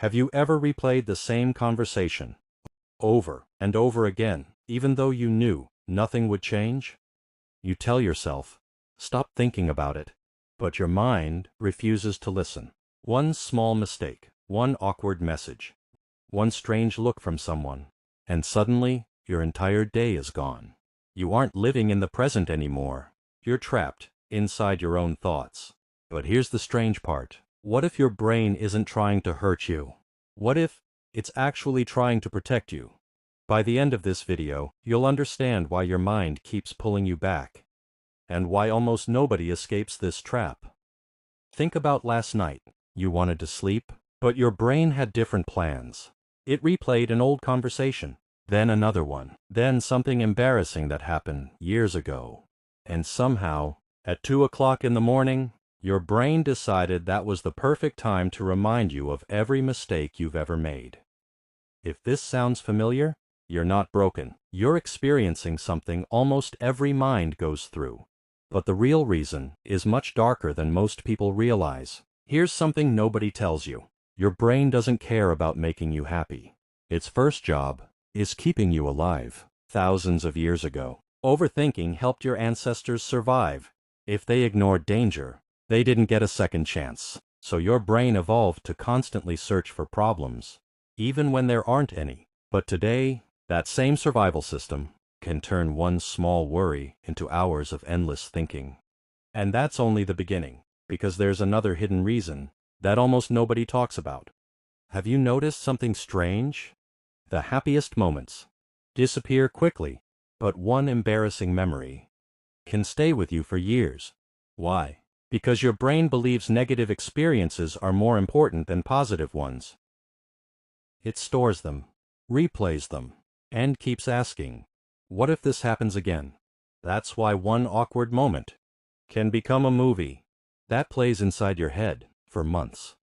Have you ever replayed the same conversation over and over again, even though you knew nothing would change? You tell yourself, stop thinking about it, but your mind refuses to listen. One small mistake, one awkward message, one strange look from someone, and suddenly your entire day is gone. You aren't living in the present anymore. You're trapped inside your own thoughts. But here's the strange part. What if your brain isn't trying to hurt you? What if it's actually trying to protect you? By the end of this video, you'll understand why your mind keeps pulling you back, and why almost nobody escapes this trap. Think about last night. You wanted to sleep, but your brain had different plans. It replayed an old conversation, then another one, then something embarrassing that happened years ago. And somehow, at 2 o'clock in the morning, your brain decided that was the perfect time to remind you of every mistake you've ever made. If this sounds familiar, you're not broken. You're experiencing something almost every mind goes through. But the real reason is much darker than most people realize. Here's something nobody tells you. Your brain doesn't care about making you happy. Its first job is keeping you alive. Thousands of years ago, overthinking helped your ancestors survive. If they ignored danger, they didn't get a second chance. So your brain evolved to constantly search for problems, even when there aren't any. But today, that same survival system can turn one small worry into hours of endless thinking. And that's only the beginning, because there's another hidden reason that almost nobody talks about. Have you noticed something strange? The happiest moments disappear quickly, but one embarrassing memory can stay with you for years. Why? Because your brain believes negative experiences are more important than positive ones. It stores them, replays them, and keeps asking, what if this happens again? That's why one awkward moment can become a movie that plays inside your head for months.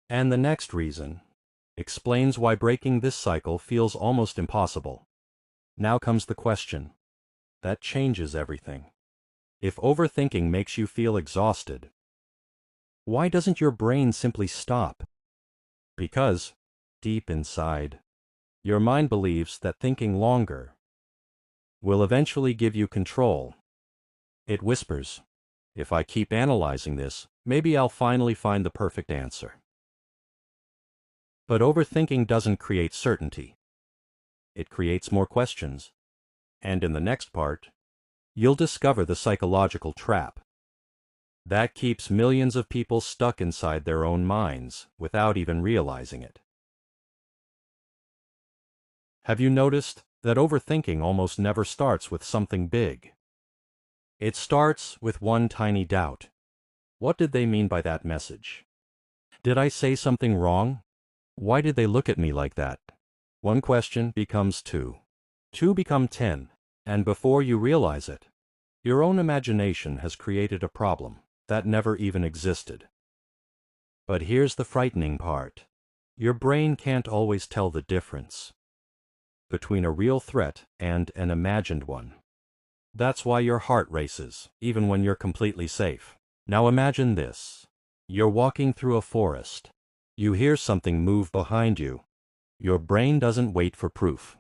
And the next reason explains why breaking this cycle feels almost impossible. Now comes the question that changes everything. If overthinking makes you feel exhausted, why doesn't your brain simply stop? Because, deep inside, your mind believes that thinking longer will eventually give you control. It whispers, if I keep analyzing this, maybe I'll finally find the perfect answer. But overthinking doesn't create certainty. It creates more questions. And in the next part, you'll discover the psychological trap that keeps millions of people stuck inside their own minds without even realizing it. Have you noticed that overthinking almost never starts with something big? It starts with one tiny doubt. What did they mean by that message? Did I say something wrong? Why did they look at me like that? One question becomes two. Two become 10. And before you realize it, your own imagination has created a problem that never even existed. But here's the frightening part. Your brain can't always tell the difference between a real threat and an imagined one. That's why your heart races, even when you're completely safe. Now imagine this. You're walking through a forest. You hear something move behind you. Your brain doesn't wait for proof.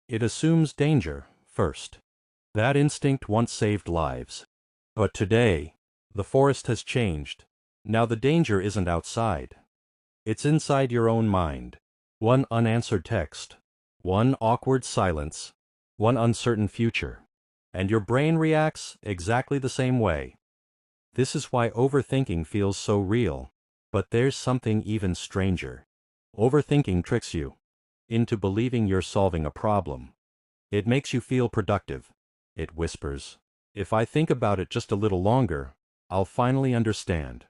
It assumes danger first. That instinct once saved lives. But today, the forest has changed. Now the danger isn't outside. It's inside your own mind. One unanswered text, one awkward silence, one uncertain future. And your brain reacts exactly the same way. This is why overthinking feels so real. But there's something even stranger. Overthinking tricks you into believing you're solving a problem. It makes you feel productive. It whispers, if I think about it just a little longer, I'll finally understand.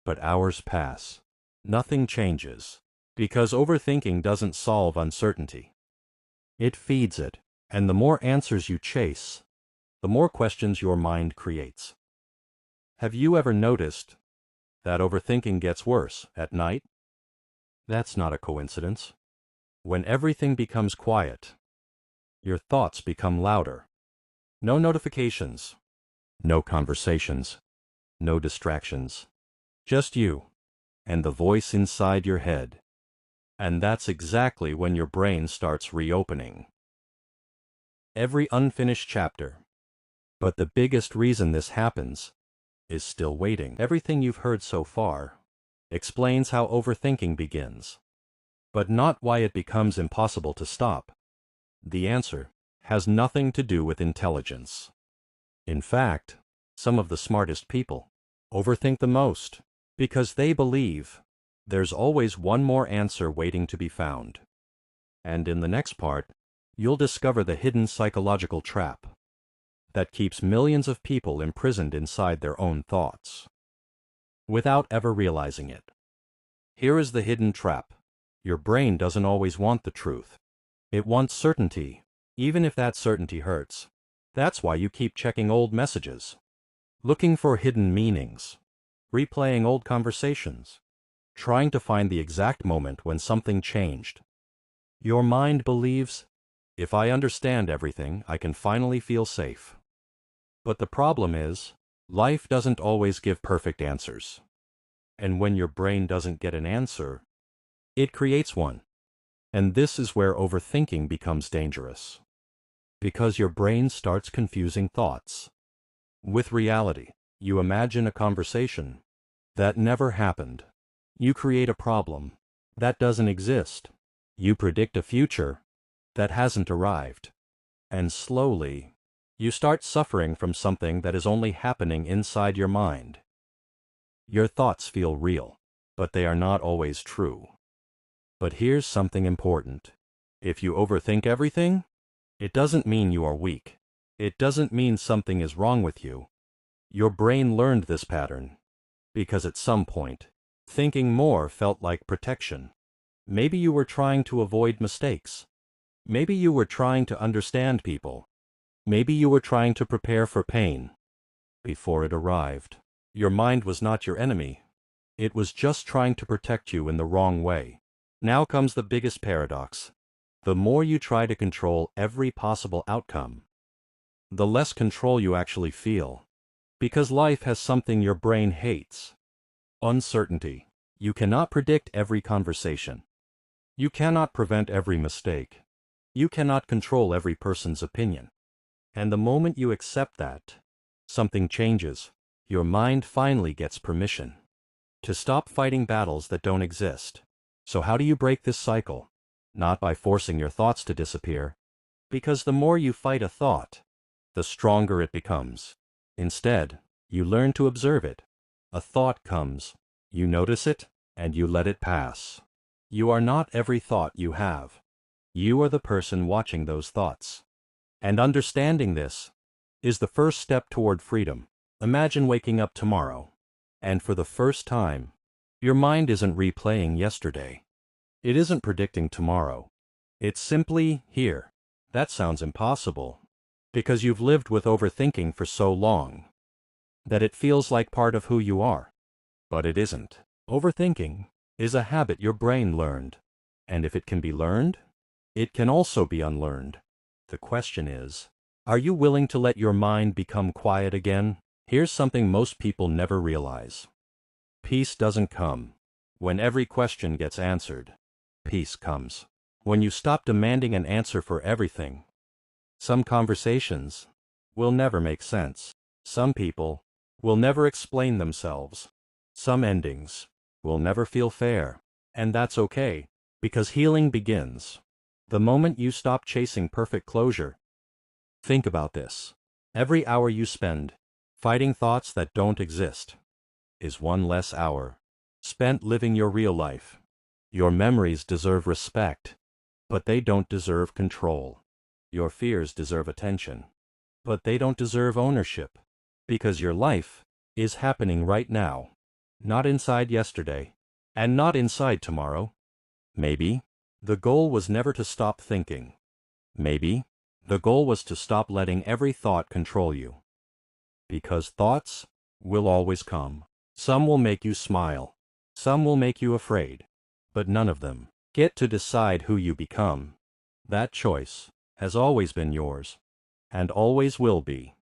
But hours pass. Nothing changes. Because overthinking doesn't solve uncertainty. It feeds it. And the more answers you chase, the more questions your mind creates. Have you ever noticed that overthinking gets worse at night? That's not a coincidence. When everything becomes quiet, your thoughts become louder. No notifications, no conversations, no distractions. Just you and the voice inside your head. And that's exactly when your brain starts reopening every unfinished chapter. But the biggest reason this happens is still waiting. Everything you've heard so far explains how overthinking begins, but not why it becomes impossible to stop. The answer has nothing to do with intelligence. In fact, some of the smartest people overthink the most because they believe there's always one more answer waiting to be found. And in the next part, you'll discover the hidden psychological trap that keeps millions of people imprisoned inside their own thoughts without ever realizing it. Here is the hidden trap. Your brain doesn't always want the truth. It wants certainty, even if that certainty hurts. That's why you keep checking old messages, looking for hidden meanings, replaying old conversations, trying to find the exact moment when something changed. Your mind believes, if I understand everything, I can finally feel safe. But the problem is, life doesn't always give perfect answers. And when your brain doesn't get an answer, it creates one. And this is where overthinking becomes dangerous. Because your brain starts confusing thoughts with reality. You imagine a conversation that never happened. You create a problem that doesn't exist. You predict a future that hasn't arrived. And slowly, you start suffering from something that is only happening inside your mind. Your thoughts feel real, but they are not always true. But here's something important. If you overthink everything, it doesn't mean you are weak. It doesn't mean something is wrong with you. Your brain learned this pattern because at some point, thinking more felt like protection. Maybe you were trying to avoid mistakes. Maybe you were trying to understand people. Maybe you were trying to prepare for pain before it arrived. Your mind was not your enemy. It was just trying to protect you in the wrong way. Now comes the biggest paradox. The more you try to control every possible outcome, the less control you actually feel. Because life has something your brain hates: uncertainty. You cannot predict every conversation. You cannot prevent every mistake. You cannot control every person's opinion. And the moment you accept that, something changes. Your mind finally gets permission to stop fighting battles that don't exist. So how do you break this cycle? Not by forcing your thoughts to disappear, because the more you fight a thought, the stronger it becomes. Instead, you learn to observe it. A thought comes, you notice it, and you let it pass. You are not every thought you have. You are the person watching those thoughts. And understanding this is the first step toward freedom. Imagine waking up tomorrow, and for the first time, your mind isn't replaying yesterday. It isn't predicting tomorrow. It's simply here. That sounds impossible, because you've lived with overthinking for so long that it feels like part of who you are. But it isn't. Overthinking is a habit your brain learned, and if it can be learned, it can also be unlearned. The question is, are you willing to let your mind become quiet again? Here's something most people never realize. Peace doesn't come when every question gets answered. Peace comes when you stop demanding an answer for everything. Some conversations will never make sense. Some people will never explain themselves. Some endings will never feel fair. And that's okay, because healing begins the moment you stop chasing perfect closure. Think about this. Every hour you spend fighting thoughts that don't exist is one less hour spent living your real life. Your memories deserve respect, but they don't deserve control. Your fears deserve attention, but they don't deserve ownership. Because your life is happening right now, not inside yesterday, and not inside tomorrow. Maybe the goal was never to stop thinking. Maybe the goal was to stop letting every thought control you. Because thoughts will always come. Some will make you smile. Some will make you afraid. But none of them get to decide who you become. That choice has always been yours, and always will be.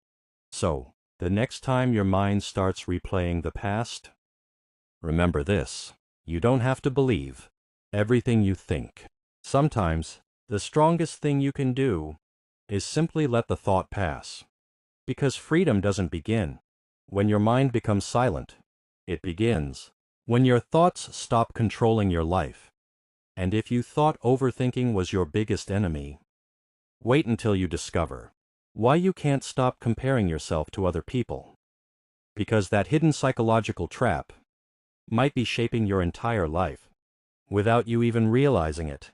So, the next time your mind starts replaying the past, remember this: you don't have to believe everything you think. Sometimes, the strongest thing you can do is simply let the thought pass. Because freedom doesn't begin when your mind becomes silent. It begins when your thoughts stop controlling your life. And if you thought overthinking was your biggest enemy, wait until you discover why you can't stop comparing yourself to other people. Because that hidden psychological trap might be shaping your entire life without you even realizing it.